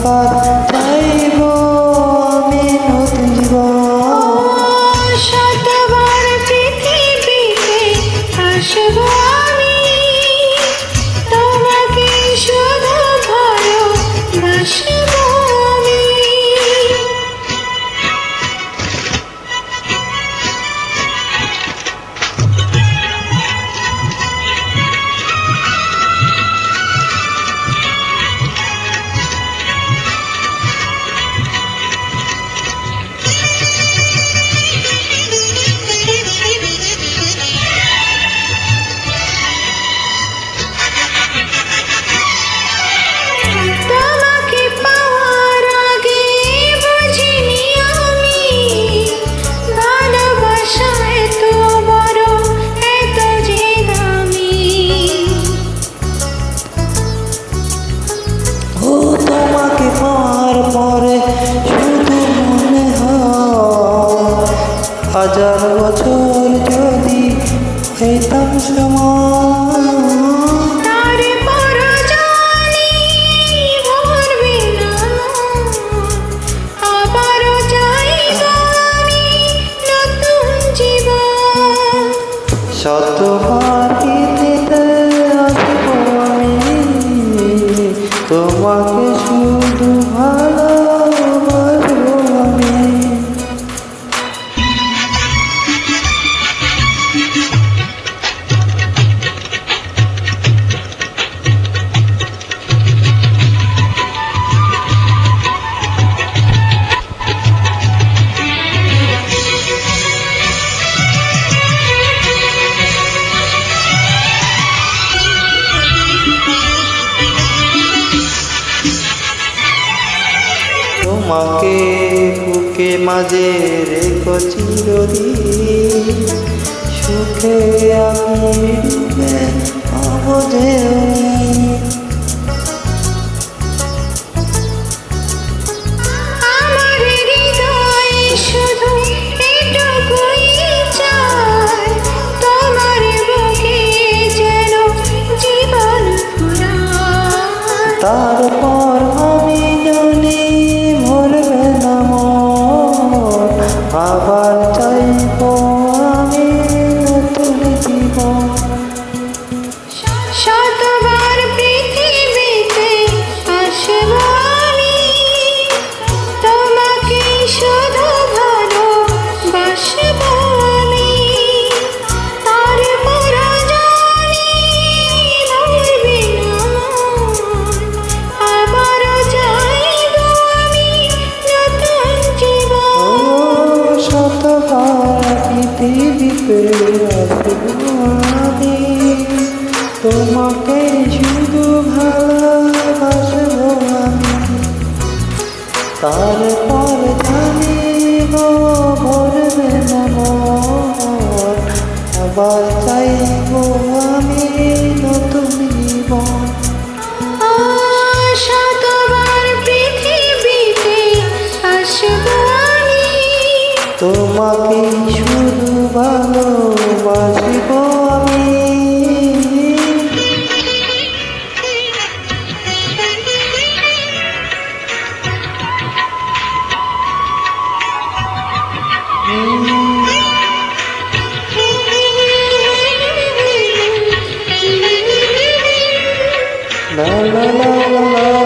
আবার চাইব আমি নতুন জীবন। শতবার পৃথিবীতে আসবো আমি, তোমাকে শুধু ভালোবাসবো আমি। তোমাকে পাওয়ার আগে বুঝিনি আমি, ভালোবাসা এত বড়, এত যে দামি। ও তোমাকে পাওয়ার পরে শুধু মনে হয় হাজার বছর যদি হইতাম সমান। তারপরও জানি ভরবে না মন, আবারও চাইব আমি নতুন জীবন। শতবার পৃথিবীতে আসব আমি, তোমাকে শুধু ভালোবাসবো আমি। তোমাকে বুকে মাঝে রেখো চিরদিন, সুখে আমি ডুবে অবধে। আমার হৃদয়ে শুধু এটুকুই চাই, তোমার বুকে যেন জীবন ফুরায়। তারপর আমি জানি ভরবে না মন, আবার চাইব আমি নতুন জীবন। শতবার পৃথিবীতে আসবো আমি, তোমাকে শুধু ভালোবাসবো আমি। তারপরও জানি ভরবে না মন, আবারও চাইব আমি নতুন জীবন। শতবার পৃথিবীতে আসব আমি, তোমাকে শুধু ভালোবাসবো আমি। তারপর জানিব ভরবে না মন, আবার চাইব আমি নতুন জীবন। শতবার পৃথিবীতে আসবো আমি, তোমাকে শুধু ভালোবাসবো আমি। La la la la la.